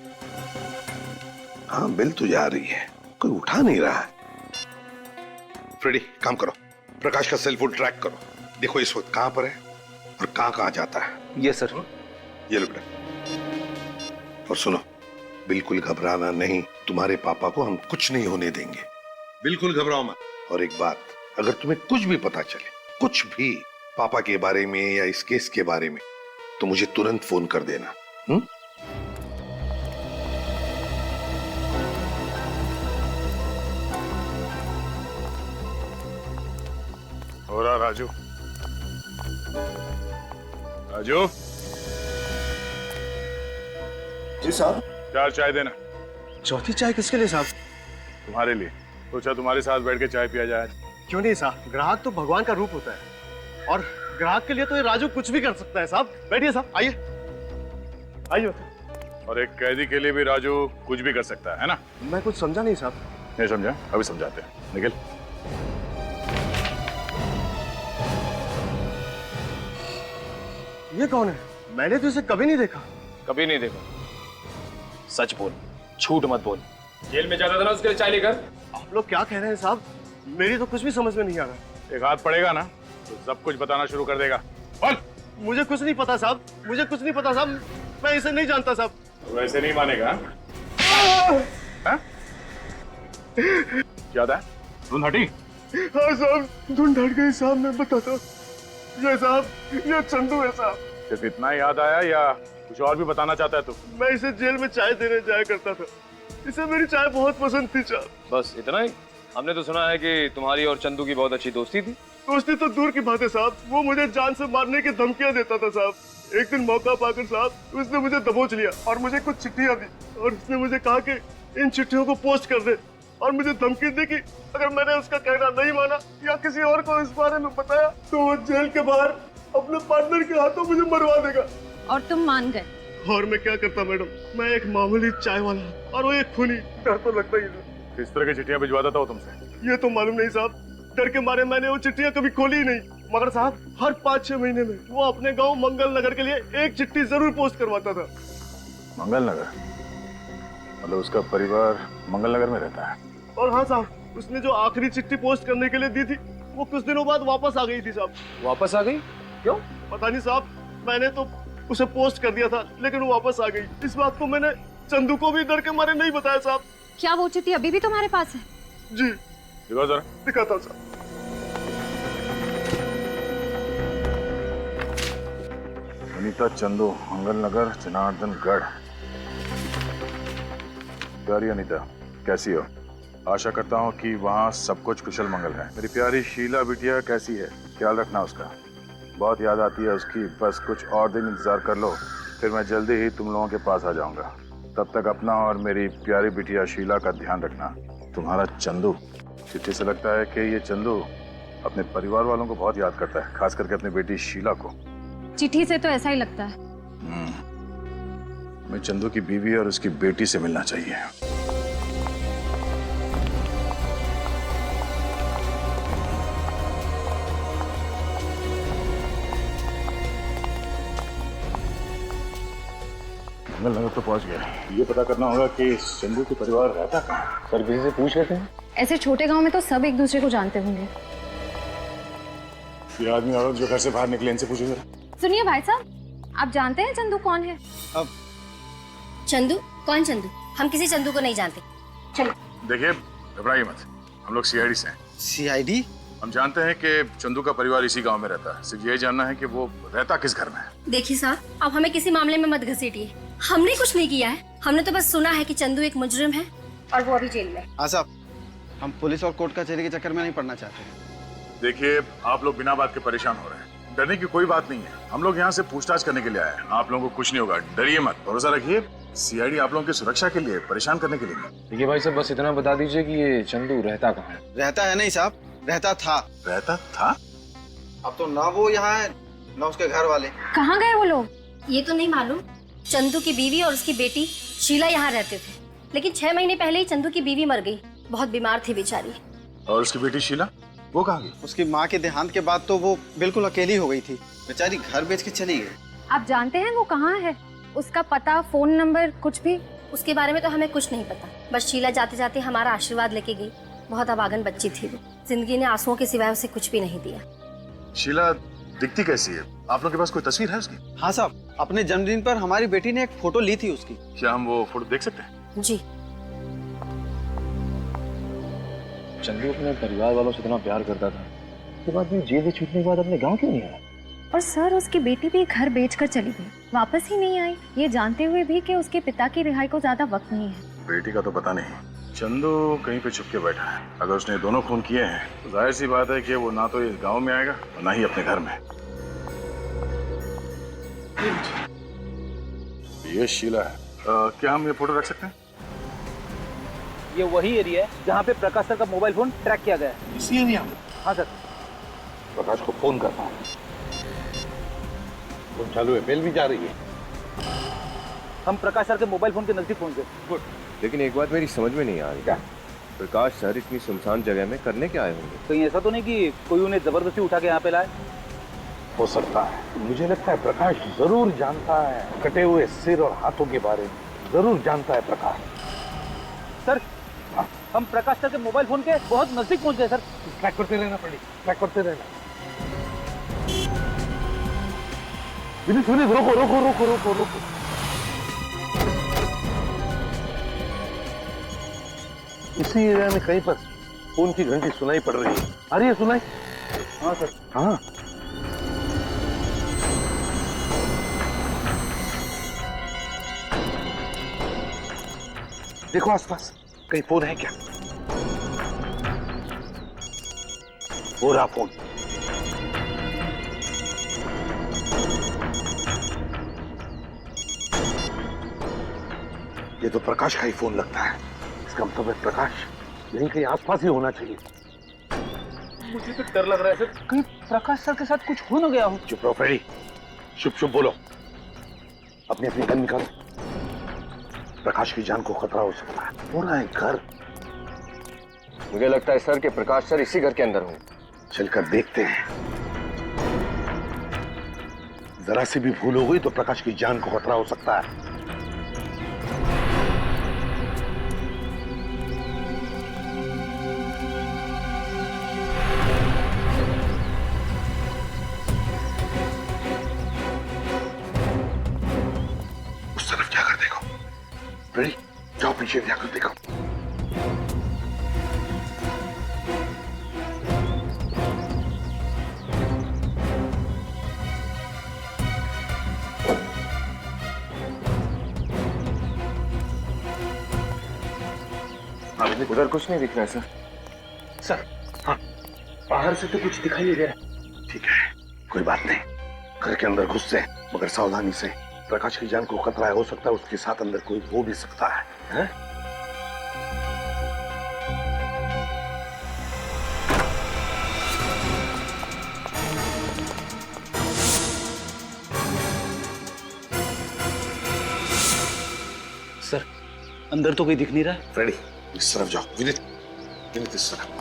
हाँ बेल तो जा रही है, कोई उठा नहीं रहा है। फ्रेडी काम करो, प्रकाश का सेल फोन ट्रैक करो, देखो इस वक्त कहां पर है और कहां जाता है। Yes sir. ये लो बेटा। और सुनो, बिल्कुल घबराना नहीं, तुम्हारे पापा को हम कुछ नहीं होने देंगे, बिल्कुल घबराओ मत। और एक बात, अगर तुम्हें कुछ भी पता चले, कुछ भी पापा के बारे में या इस केस के बारे में, तो मुझे तुरंत फोन कर देना। हो रहा राजू? राजू जी साहब। 4 चाय देना। चौथी चाय किसके लिए साहब? तुम्हारे लिए। सोचा तुम्हारे साथ बैठ के चाय पिया जाए। क्यों नहीं साहब, ग्राहक तो भगवान का रूप होता है, और ग्राहक के लिए तो ये राजू कुछ भी कर सकता है साहब। बैठिए साहब, आइए आइए। और एक कैदी के लिए भी राजू कुछ भी कर सकता है ना? मैं कुछ समझा नहीं साहब। नहीं समझा? अभी समझाते हैं, निकल। ये कौन है? मैंने तो इसे कभी नहीं देखा। कभी नहीं देखा। सच बोल, झूठ मत बोल। जेल में जाता था ना उसके लिए चाय लेकर। आप लोग क्या कह रहे हैं साहब? मेरी तो कुछ भी समझ में नहीं आ रहा। एक हाथ पड़ेगा ना तो सब कुछ बताना शुरू कर देगा। बोल। मुझे कुछ नहीं पता साहब, मुझे कुछ नहीं पता साहब, मैं इसे नहीं जानता साहब। वैसे नहीं मानेगा? क्या था? धुंध हटी? हाँ साहब, धुंध हट गई साहब, मैं बताता हूँ। ये साहब, ये चंदू है साहब। सिर्फ इतना याद आया या कुछ और भी बताना चाहता है तू? मैं इसे जेल में चाय देने जाया करता था, इसे मेरी चाय बहुत पसंद थी साहब। बस इतना ही? हमने तो सुना है कि तुम्हारी और चंदू की बहुत अच्छी दोस्ती थी। दोस्ती तो दूर की बात है साहब, वो मुझे जान से मारने की धमकियां देता था साहब। एक दिन मौका पाकर साहब उसने मुझे दबोच लिया और मुझे कुछ चिट्ठियां दी, और उसने मुझे कहा कि इन चिट्ठियों को पोस्ट कर दे, और मुझे धमकी दी कि अगर मैंने उसका कहना नहीं माना या किसी और को इस बारे में बताया तो वो जेल के बाहर अपने पार्टनर के हाथों मुझे मरवा देगा। और तुम मान गए? और मैं क्या करता मैडम, मैं एक मामूली चाय वाला और वो एक खूनी, डर तो लगता ही था। किस तरह की चिट्ठियां भिजवाता था वो तुमसे? ये तो मालूम नहीं साहब, डर के मारे मैंने वो चिट्ठियां कभी खोली ही नहीं। मगर साहब हर 5-6 महीने में वो अपने गांव मंगल नगर के लिए एक चिट्ठी जरूर पोस्ट करवाता था। मंगल नगर? मतलब उसका परिवार मंगल नगर में रहता है? और हाँ साहब, उसने जो आखिरी चिट्ठी पोस्ट करने के लिए दी थी वो कुछ दिनों बाद वापस आ गई थी साहब। वापस आ गई? क्यों? पता नहीं साहब, मैंने तो उसे पोस्ट कर दिया था लेकिन वो वापस आ गई। इस बात को मैंने चंदू को भी डर के मारे नहीं बताया साहब। क्या वो चिट्ठी अभी भी तुम्हारे पास है? जी। दिखाओ जरा। दिखाता हूँ साहब। अनीता चंदू, मंगल नगर, जनार्दनगढ़। प्यारी अनीता, कैसी हो? आशा करता हूँ कि वहाँ सब कुछ कुशल मंगल है। मेरी प्यारी शीला बिटिया कैसी है? ख्याल रखना उसका, बहुत याद आती है उसकी। बस कुछ और दिन इंतजार कर लो, फिर मैं जल्दी ही तुम लोगों के पास आ जाऊंगा। तब तक अपना और मेरी प्यारी बिटिया शीला का ध्यान रखना। तुम्हारा चंदू। चिट्ठी से लगता है कि ये चंदू अपने परिवार वालों को बहुत याद करता है, खास करके अपनी बेटी शीला को। चिट्ठी से तो ऐसा ही लगता है। मैं चंदू की बीवी और उसकी बेटी से मिलना चाहिए। मंगल नगर तो पहुंच गया। ये पता करना होगा कि चंदू के परिवार रहता कहाँ। सर किसी से पूछ लेते हैं। ऐसे छोटे गांव में तो सब एक दूसरे को जानते होंगे। ये आदमी औरत जो घर से बाहर निकले, इनसे पूछो जरा। सुनिए भाई साहब, आप जानते हैं चंदू कौन है? चंदू? कौन चंदू? हम किसी चंदू को नहीं जानते। चलो। देखिए घबराइए मत, हम लोग सीआईडी से हैं। सीआईडी? हम जानते हैं कि चंदू का परिवार इसी गांव में रहता है, सिर्फ यही जानना है कि वो रहता किस घर में है। देखिए साहब, अब हमें किसी मामले में मत घसीटिए। हमने कुछ नहीं किया है, हमने तो बस सुना है कि चंदू एक मुजरिम है और वो अभी जेल में। हाँ साहब, हम पुलिस और कोर्ट कचहरी के चक्कर में नहीं पड़ना चाहते। देखिए आप लोग बिना बात के परेशान हो रहे हैं, डरने की कोई बात नहीं है। हम लोग यहाँ से पूछताछ करने के लिए आए हैं, आप लोगों को कुछ नहीं होगा, डरिए मत, भरोसा रखिए। सीआईडी आप लोगों की सुरक्षा के लिए, परेशान करने के लिए नहीं। देखिए भाई साहब, बस इतना बता दीजिए कि ये चंदू रहता कहाँ है? रहता है नहीं साहब, रहता था। रहता था? अब तो ना वो यहाँ है ना उसके घर वाले। कहाँ गए वो लोग? ये तो नहीं मालूम। चंदू की बीवी और उसकी बेटी शीला यहाँ रहते थे, लेकिन 6 महीने पहले ही चंदू की बीवी मर गई। बहुत बीमार थी बेचारी। और उसकी बेटी शीला, वो कहाँ गई? उसकी माँ के देहांत के बाद तो वो बिल्कुल अकेली हो गई थी, बेचारी घर बेच के चली गई। आप जानते हैं वो कहाँ है? उसका पता, फोन नंबर, कुछ भी? उसके बारे में तो हमें कुछ नहीं पता, बस शीला जाते जाते हमारा आशीर्वाद लेके गई। बहुत अभागन बच्ची थी वो, जिंदगी ने आंसुओं के सिवाय उसे कुछ भी नहीं दिया। शीला दिखती कैसी है? आप लोग के पास कोई तस्वीर है उसकी? हाँ साहब, अपने जन्मदिन पर हमारी बेटी ने एक फोटो ली थी उसकी। क्या हम वो फोटो देख सकते हैं? जी। चंदू अपने परिवार वालों से इतना प्यार करता था, उसके बाद भी जेल से छूटने के बाद अपने गांव क्यों नहीं आया? और सर, उसकी बेटी भी घर बेचकर चली गई, वापस ही नहीं आई, ये जानते हुए भी कि उसके पिता की रिहाई को ज्यादा वक्त नहीं है। बेटी का तो पता नहीं, चंदू कहीं पे छुप के बैठा है। अगर उसने दोनों खून किए हैं तो जाहिर सी बात है कि वो ना तो इस गांव में आएगा और ना ही अपने घर में। ये शीला है। क्या हम ये फोटो रख सकते हैं? ये वही एरिया है जहाँ पे प्रकाश सर का मोबाइल फोन ट्रैक किया गया है। इसी एरिया में? हाँ सर। प्रकाश को फोन करता हूँ। फोन चालू है, मेल भी जा रही है। हम प्रकाश सर के मोबाइल फोन के नजदीक पहुंच गए। गुड। लेकिन एक बात मेरी समझ में नहीं आ रही। क्या? प्रकाश सर इतनी सुनसान जगह में करने क्या आए होंगे? कहीं ऐसा तो नहीं कि कोई उन्हें जबरदस्ती उठा के यहाँ पे लाए? हो सकता है। मुझे लगता है प्रकाश जरूर जानता है कटे हुए सिर और हाथों के बारे में, जरूर जानता है प्रकाश। सर, हम प्रकाश सर के मोबाइल फोन के बहुत नजदीक पहुंच गए सर। ट्रैक करते रहना पड़ी, ट्रैक करते रहना। विनीत, विनीत, रोको रोको रोको रोको रोको। इसी एरिया में कहीं पर फोन की घंटी सुनाई पड़ रही है। आ रही है सुनाई? हाँ सर। हाँ। देखो आसपास कहीं फोन है क्या? हो रहा फोन। ये तो प्रकाश का ही फोन लगता है। इसका मतलब है प्रकाश यहीं कहीं आसपास ही होना चाहिए। मुझे तो डर लग रहा है सर, कहीं प्रकाश सर के साथ कुछ हो न गया हो। चुप रहो फ्रेडी, चुप चुप बोलो। अपनी अपनी गन निकालो। प्रकाश की जान को खतरा हो सकता है। पूरा है घर। मुझे लगता है सर कि प्रकाश सर इसी घर के अंदर होंगे। चलकर देखते हैं। जरा सी भी भूल हो गई तो प्रकाश की जान को खतरा हो सकता है। उस तरफ जाकर देखो। रेडी? जाओ पीछे जाकर देखो। उधर कुछ नहीं दिख रहा है सर। सर, हाँ, बाहर से तो कुछ दिखाई नहीं दे रहा। ठीक है, कोई बात नहीं। घर के अंदर घुसते मगर सावधानी से। प्रकाश की जान को खतरा है, हो सकता है उसके साथ अंदर कोई हो भी सकता है, हैं? सर, अंदर तो कोई दिख नहीं रहा। फ्रेडी, इस तरफ जाओ। विनीत, विनीत इस तरफ।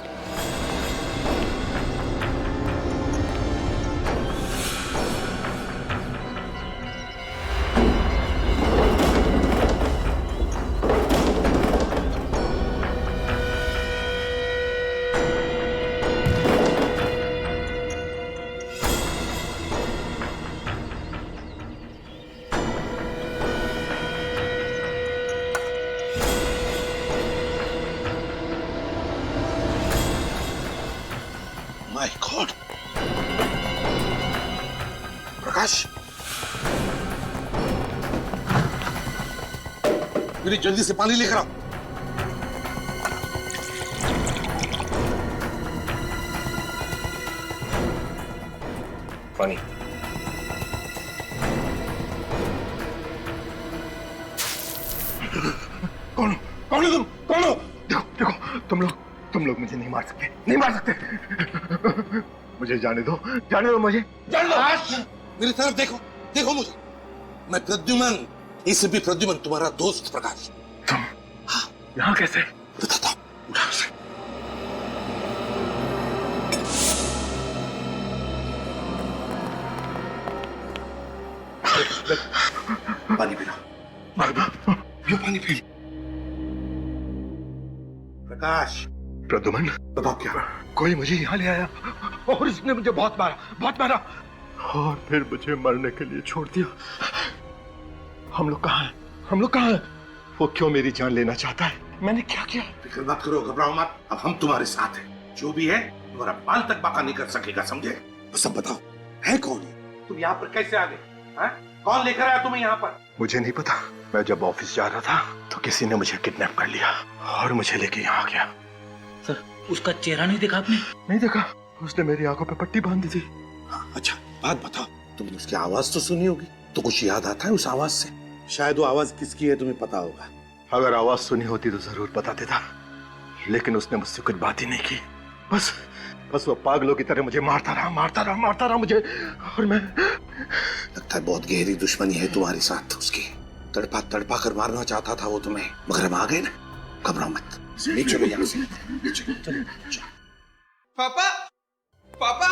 My God. प्रकाश, मेरी जल्दी से पानी लेकर आओ। पानी। कौन हो तुम? कौन हो? देखो देखो, तुम लोग मुझे नहीं मार सकते, नहीं मार सकते। मुझे जाने दो मुझे, जाने दो। मेरी तरफ देखो, देखो मुझे। मैं प्रद्युमन, इससे भी प्रद्युमन, तुम्हारा दोस्त प्रकाश। तुम यहाँ कैसे? बताता हूँ, उठा उसे। पानी पीना, ये पानी पी। प्रकाश, प्रद्युमन, बताओ क्या? कोई मुझे यहाँ ले आया और इसने मुझे बहुत मारा और फिर मुझे मरने के लिए छोड़ दिया। हम लोग कहाँ हैं? वो क्यों मेरी जान लेना चाहता है? मैंने क्या किया? फिक्र मत करो, घबराओ मत। अब हम तुम्हारे साथ हैं। जो भी है तुम्हारा बाल तक बाका नहीं कर सकेगा, समझे? बस अब बताओ, है कौन? तुम यहाँ पर कैसे आ गए? कौन लेकर आया तुम्हें यहाँ पर? मुझे नहीं पता। मैं जब ऑफिस जा रहा था तो किसी ने मुझे किडनैप कर लिया और मुझे लेके यहाँ आ गया। सर, उसका चेहरा नहीं देखा आपने? नहीं देखा। उसने मेरी आंखों पे पट्टी बांध दी थी। अच्छा, बात बताओ, तुमने उसकी आवाज तो सुनी होगी, तो कुछ याद आता है उस आवाज से? शायद वो आवाज किसकी है तुम्हें पता होगा। अगर आवाज सुनी होती तो जरूर बता देता, लेकिन उसने मुझसे कुछ बात ही नहीं की। बस वो पागलों की तरह मुझे मारता रहा मुझे। और मैं, लगता है बहुत गहरी दुश्मनी है तुम्हारे साथ उसकी। तड़पा कर मारना चाहता था वो तुम्हें, मगर हम आ गए ना। घबराओ मत, चलो यहाँ से, चलो। पापा,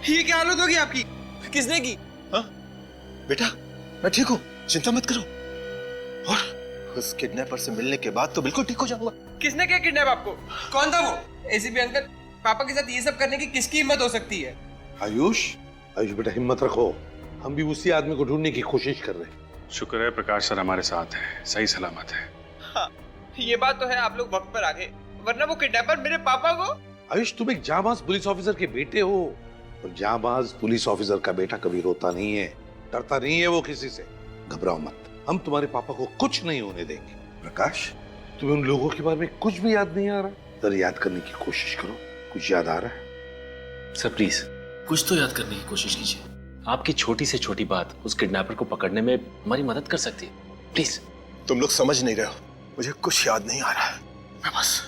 ये क्या हालत होगी आपकी? किसने की? हाँ बेटा, मैं ठीक हूँ, चिंता मत करो। और उस किडनैपर से मिलने के बाद तो बिल्कुल ठीक हो जाऊंगा। किसने किया किडनैप आपको? कौन था वो? एसीपी अंकल, पापा के साथ ये सब करने की किसकी हिम्मत हो सकती है? आयुष बेटा, हिम्मत रखो। हम भी उसी आदमी को ढूंढने की कोशिश कर रहे हैं। शुक्र है प्रकाश सर हमारे साथ है, सही सलामत है। हाँ, ये बात तो है, आप लोग वक्त पर आ गए, वरना वो किडनैपर मेरे पापा को। आयुष, तुम एक जाबाज पुलिस ऑफिसर के बेटे हो, और जाबाज पुलिस ऑफिसर का बेटा कभी रोता नहीं है, डरता नहीं है वो किसी से। घबराओ मत, हम तुम्हारे पापा को कुछ नहीं होने देंगे। प्रकाश, तुम्हें उन लोगों के बारे में कुछ भी याद नहीं आ रहा? जरा याद करने की कोशिश करो, कुछ याद आ रहा है? सर प्लीज कुछ तो याद करने की कोशिश कीजिए। आपकी छोटी से छोटी बात उस किडनैपर को पकड़ने में हमारी मदद कर सकती है, प्लीज। तुम लोग समझ नहीं रहे हो, मुझे कुछ याद नहीं आ रहा है। मैं बस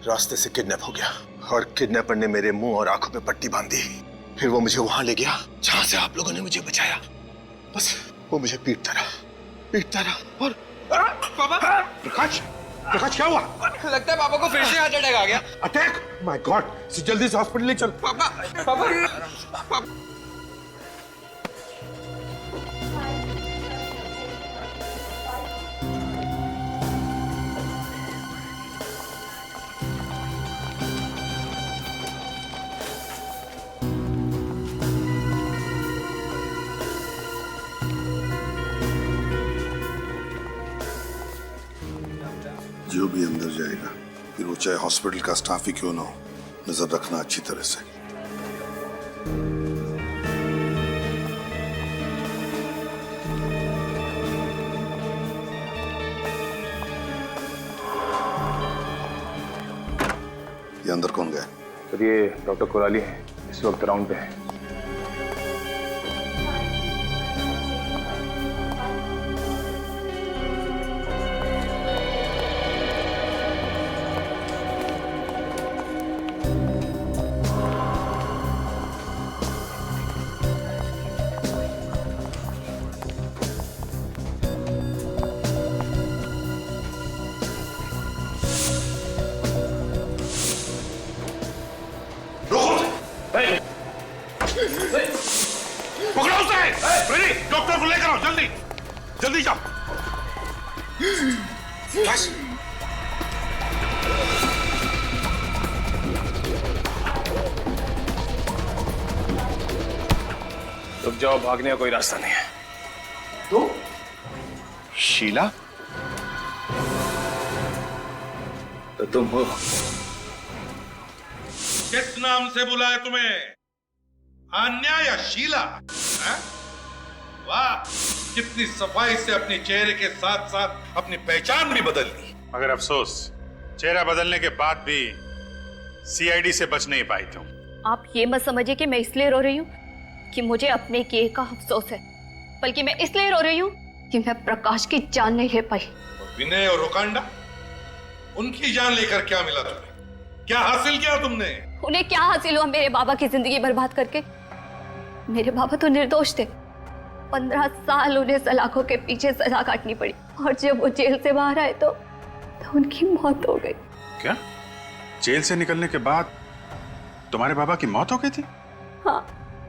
रास्ते से किडनैप हो गया और किडनैपर ने मेरे मुंह और आंखों पे पट्टी बांध दी। फिर वो मुझे वहां ले गया जहां से आप लोगों ने मुझे बचाया। बस वो मुझे पीटता रहा और पापा! प्रकाश क्या हुआ? लगता है पापा को फिर से हार्ट अटैक आ गया। अटैक? माय गॉड, जल्दी से हॉस्पिटल ले चल। पापा। जो भी अंदर जाएगा, फिर वो चाहे हॉस्पिटल का स्टाफ ही क्यों ना हो, नजर रखना अच्छी तरह से। ये अंदर कौन गया? सर ये डॉक्टर कोराली हैं, इस वक्त राउंड पे हैं। पकड़ो उसे! मेरी डॉक्टर को लेकर आओ, जल्दी जाओ। बस। रुक जाओ, भागने का कोई रास्ता नहीं है। तो शीला तो तुम हो? किस नाम से बुलाए तुम्हें? आन्या या शीला? हैं? वाह, कितनी सफाई से अपने चेहरे के साथ साथ अपनी पहचान भी बदल ली। मगर अफसोस, चेहरा बदलने के बाद भी सीआईडी से बच नहीं पाई तुम। आप ये मत समझिए कि मैं इसलिए रो रही हूँ कि मुझे अपने किए का अफसोस है, बल्कि मैं इसलिए रो रही हूँ कि मैं प्रकाश की जान नहीं ले पाई। विनय और रोकांडा, उनकी जान लेकर क्या मिला तुम्हें? क्या हासिल किया तुमने? उन्हें क्या हासिल हुआ मेरे बाबा की जिंदगी बर्बाद करके? मेरे बाबा तो निर्दोष थे। 15 साल उन्हें सलाखों के पीछे सजा काटनी पड़ी, और जब वो जेल से बाहर आए तो उनकी मौत हो गई। क्या? जेल से निकलने के बाद तुम्हारे बाबा की मौत हो गई थी? हाँ,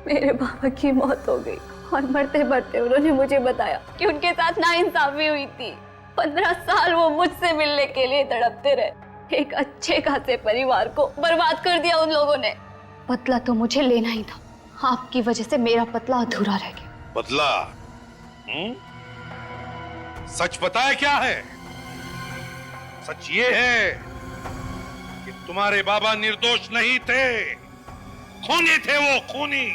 मेरे बाबा की मौत हो गई, और मरते मरते उन्होंने मुझे बताया कि उनके साथ नाइंसाफी हुई थी। 15 साल वो मुझसे मिलने के लिए तड़पते रहे। एक अच्छे खासे परिवार को बर्बाद कर दिया उन लोगों ने। बदला तो मुझे लेना ही था। आपकी वजह से मेरा बदला अधूरा रह गया। बदला? सच पता है क्या है? सच ये है कि तुम्हारे बाबा निर्दोष नहीं थे, खूनी थे। वो खूनी,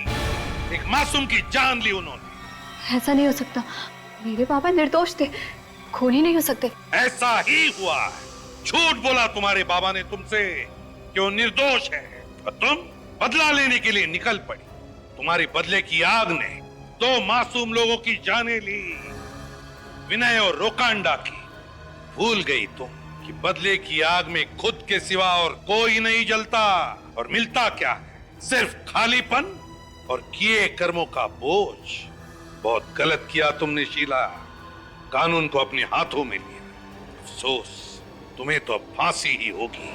एक मासूम की जान ली उन्होंने। ऐसा नहीं हो सकता, मेरे बाबा निर्दोष थे, खूनी नहीं हो सकते। ऐसा ही हुआ। झूठ बोला तुम्हारे बाबा ने तुमसे कि वो निर्दोष है, और तुम बदला लेने के लिए निकल पड़ी। तुम्हारी बदले की आग ने 2 मासूम लोगों की जानें ली, विनय और रोकांडा की। भूल गई तुम कि बदले की आग में खुद के सिवा और कोई नहीं जलता, और मिलता क्या है? सिर्फ खालीपन और किए कर्मों का बोझ। बहुत गलत किया तुमने शीला, कानून को अपने हाथों में लिया। अफसोस, तुम्हें तो अब फांसी ही होगी।